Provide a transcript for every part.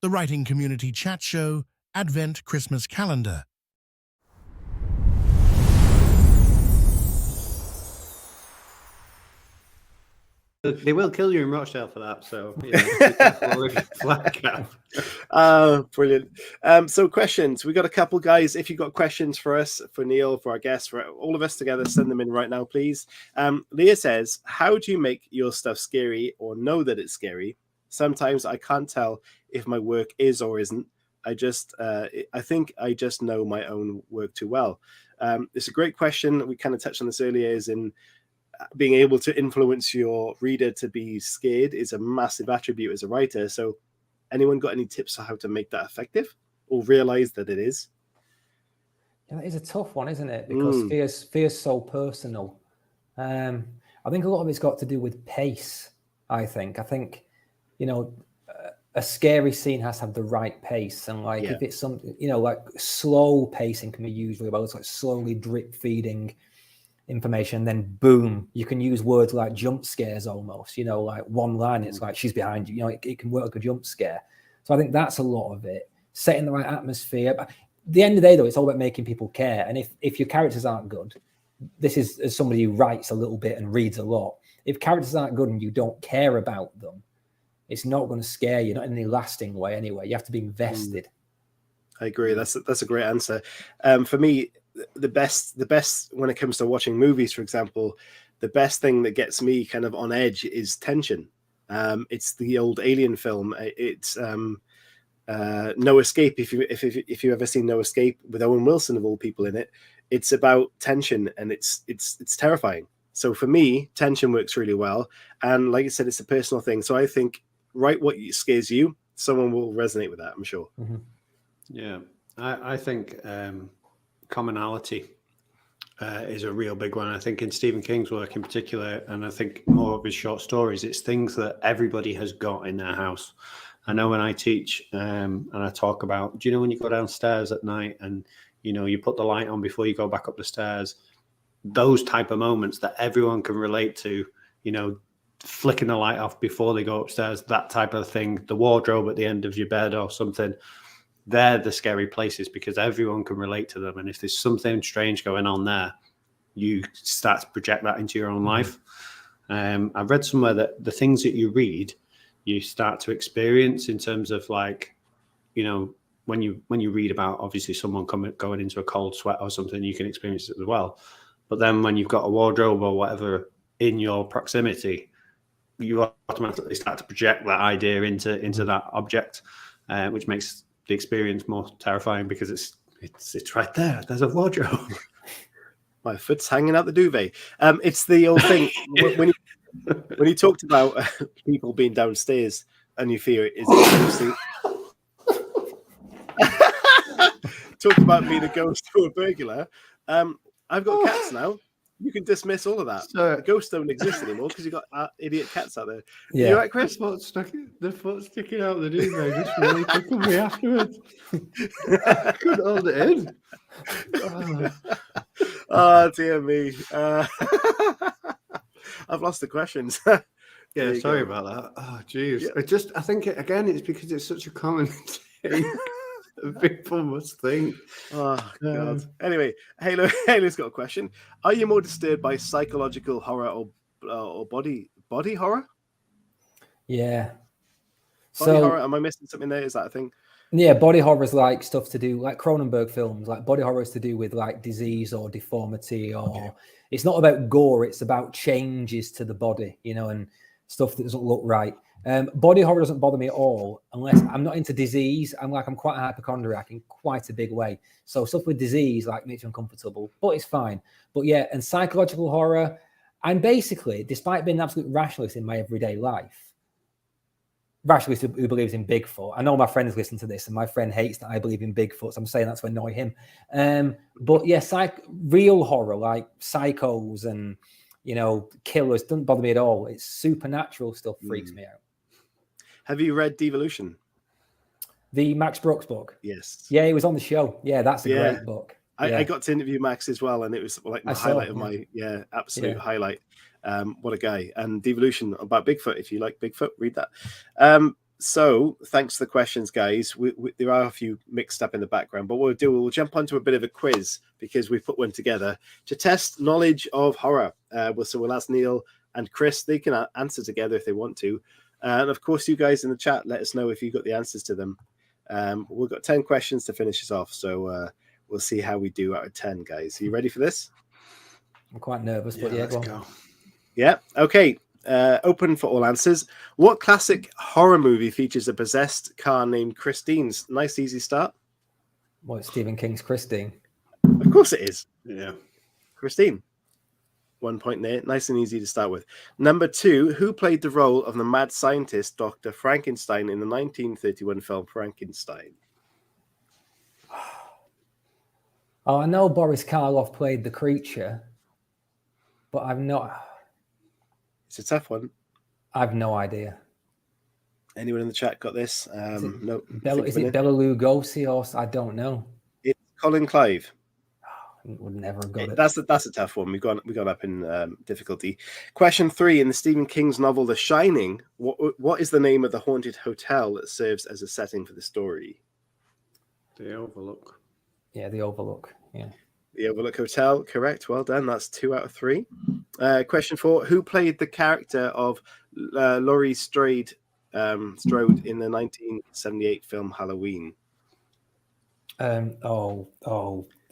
the Writing Community Chat Show Advent Christmas Calendar. They will kill you in Rochdale for that, so brilliant. So questions. We got a couple, guys. If you've got questions for us, for Neil, for our guests, for all of us together, send them in right now, please. Leah says, how do you make your stuff scary or know that it's scary? Sometimes I can't tell if my work is or isn't. I think I just know my own work too well. It's a great question. We kind of touched on this earlier, is in being able to influence your reader to be scared is a massive attribute as a writer. So anyone got any tips on how to make that effective or realize that it is? Yeah, that is a tough one, isn't it? Because fear's so personal. I think a lot of it's got to do with pace. I think, a scary scene has to have the right pace. And if it's something, slow pacing can be used really well. It's like slowly drip feeding information, then boom, you can use words like jump scares almost, like one line, it's like she's behind you, it can work like a jump scare. So I think that's a lot of it, setting the right atmosphere. But at the end of the day, though, it's all about making people care. And if your characters aren't good, this is as somebody who writes a little bit and reads a lot, if characters aren't good and you don't care about them, it's not going to scare you, not in any lasting way anyway. You have to be invested. I agree. That's a great answer. For me, the best when it comes to watching movies, for example, the best thing that gets me kind of on edge is tension. It's the old Alien film. It's No Escape. If you ever seen No Escape, with Owen Wilson of all people in it, it's about tension and it's terrifying. So for me, tension works really well. And like I said, it's a personal thing. So I think write what scares you. Someone will resonate with that, I'm sure. Mm-hmm. Yeah, I think commonality is a real big one. I think in Stephen King's work in particular, and I think more of his short stories, it's things that everybody has got in their house. I know when I teach and I talk about, do you know when you go downstairs at night and, you put the light on before you go back up the stairs, those type of moments that everyone can relate to, flicking the light off before they go upstairs, that type of thing, the wardrobe at the end of your bed or something. They're the scary places because everyone can relate to them. And if there's something strange going on there, you start to project that into your own life. I've read somewhere that the things that you read, you start to experience in terms of when you read about obviously someone going into a cold sweat or something, you can experience it as well. But then when you've got a wardrobe or whatever in your proximity, you automatically start to project that idea into that object, which makes the experience more terrifying because it's right there. There's a wardrobe. My foot's hanging out the duvet. It's the old thing when you talked about people being downstairs and you fear it is interesting. Talked about being a ghost or a burglar. I've got cats now. You can dismiss all of that. So, the ghosts don't exist anymore because you've got idiot cats out there. Yeah. You right, Chris? The foot sticking out the duvet just really tickled me afterwards. I couldn't hold it in. Oh, dear me. I've lost the questions. Yeah, sorry about that. Oh, geez. Yeah. I think, it's because it's such a common thing. People must think. Oh, God. Anyway, Haley's got a question. Are you more disturbed by psychological horror or body horror? Yeah. Body horror, am I missing something there? Is that a thing? Yeah, body horror is like stuff to do, like Cronenberg films, like body horror is to do with like disease or deformity or it's not about gore, it's about changes to the body, and stuff that doesn't look right. Body horror doesn't bother me at all unless I'm not into disease. I'm quite a hypochondriac in quite a big way. So stuff with disease makes me uncomfortable, but it's fine. But yeah, and psychological horror, I'm basically, despite being an absolute rationalist in my everyday life, rationalist who believes in Bigfoot. I know my friends listen to this and my friend hates that I believe in Bigfoot, so I'm saying that to annoy him. But yeah, real horror like psychos and killers doesn't bother me at all. It's supernatural stuff freaks me out. Have you read Devolution? The Max Brooks book? Yes. Yeah, he was on the show. Yeah, that's a great book. I got to interview Max as well, and it was like the highlight of my absolute highlight. What a guy. And Devolution about Bigfoot. If you like Bigfoot, read that. So thanks for the questions, guys. There are a few mixed up in the background, but what we'll jump onto a bit of a quiz because we put one together to test knowledge of horror. So we'll ask Neil and Chris. They can answer together if they want to. And of course, you guys in the chat, let us know if you got the answers to them. We've got 10 questions to finish us off. So we'll see how we do out of 10, guys. Are you ready for this? I'm quite nervous, but yeah, let's go. Yeah. Okay. Open for all answers. What classic horror movie features a possessed car named Christine's? Nice, easy start. Well, it's Stephen King's Christine. Of course it is. Yeah. Christine. 1 point there. Nice and easy to start with. Number 2, who played the role of the mad scientist Dr. Frankenstein in the 1931 film Frankenstein? Oh, I know Boris Karloff played the creature, but I've not. It's a tough one. I've no idea. Anyone in the chat got this? No. Is it Bela Lugosi or I don't know. It's Colin Clive. Would never have got it. That's a tough one. We got up in difficulty. Question 3: in the Stephen King's novel The Shining, what is the name of the haunted hotel that serves as a setting for the story? The Overlook. Yeah, the Overlook. Yeah. The Overlook Hotel, correct. Well done. That's 2 out of 3. Question 4: who played the character of Laurie Strode in the 1978 film Halloween?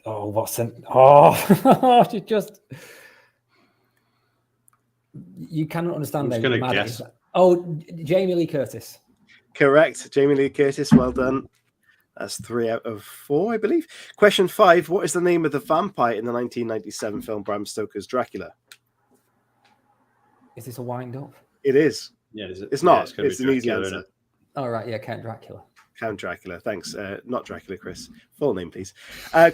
What's an you cannot understand I'm that. just gonna guess. Jamie Lee Curtis. Correct. Jamie Lee Curtis. Well done. That's 3 out of 4, I believe. Question 5: what is the name of the vampire in the 1997 film Bram Stoker's Dracula? Is this a wind up? It is. Yeah, is it? It's not. Yeah, it's an easy answer. All right. Yeah, Count Dracula. Count Dracula. Thanks. Not Dracula, Chris. Full name, please.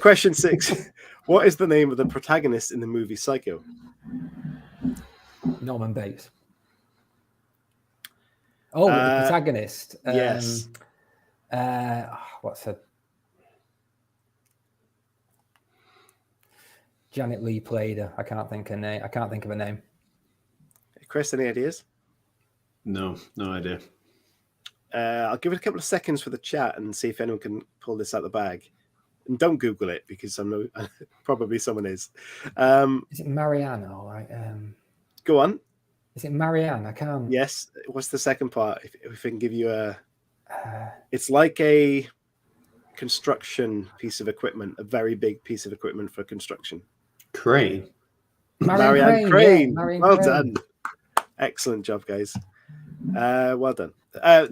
Question 6: what is the name of the protagonist in the movie Psycho? Norman Bates. Oh, the protagonist. Yes. What's her? Janet Leigh played her. I can't think of her name. Chris, any ideas? No idea. I'll give it a couple of seconds for the chat and see if anyone can pull this out the bag. And don't Google it because probably someone is. Is it Marianne? All right. Go on. Is it Marianne? I can't. Yes. What's the second part? If I can give you it's like a construction piece of equipment, a very big piece of equipment for construction. Crane. Marianne Crane. Yeah, Marianne Well Crane. done. Excellent job, guys. Well done.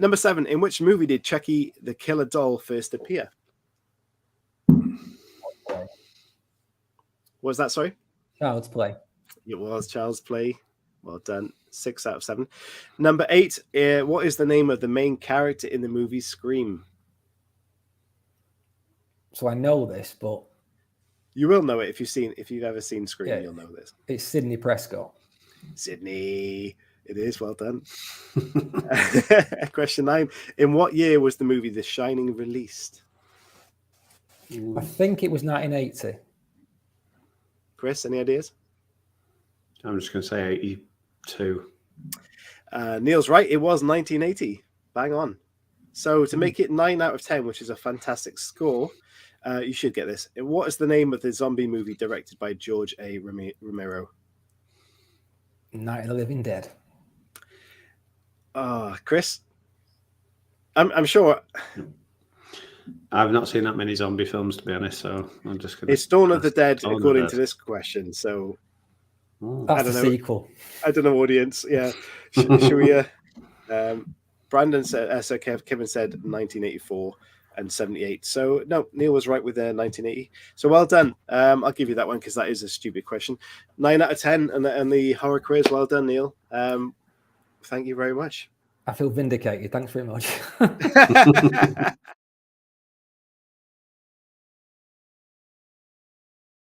Number 7: in which movie did Chucky the Killer Doll first appear? What was that, sorry? Child's Play. It was Child's Play. Well done. 6 out of 7. Number 8: what is the name of the main character in the movie Scream? So I know this, but You will know it if you've ever seen Scream. Yeah. You'll know this. it's Sidney Prescott. Sydney. It is. Well done. Question 9: in what year was the movie The Shining released? I think it was 1980. Chris, any ideas? I'm just going to say 82. Neil's right. It was 1980. Bang on. So to make it 9 out of 10, which is a fantastic score, you should get this. What is the name of the zombie movie directed by George A. Romero? Night of the Living Dead. Chris? I'm sure. I've not seen that many zombie films, to be honest, so I'm just going to... It's Dawn of the Dead, Dawn of the according Dead. to this question. So That's I the don't know. sequel. I don't know, audience. Yeah. Should we... Brandon said... so Kevin said 1984 and 78. So, no, Neil was right with 1980. So, well done. I'll give you that one because that is a stupid question. 9 out of 10 and the horror quiz. Well done, Neil. Thank you very much. I feel vindicated. Thanks very much.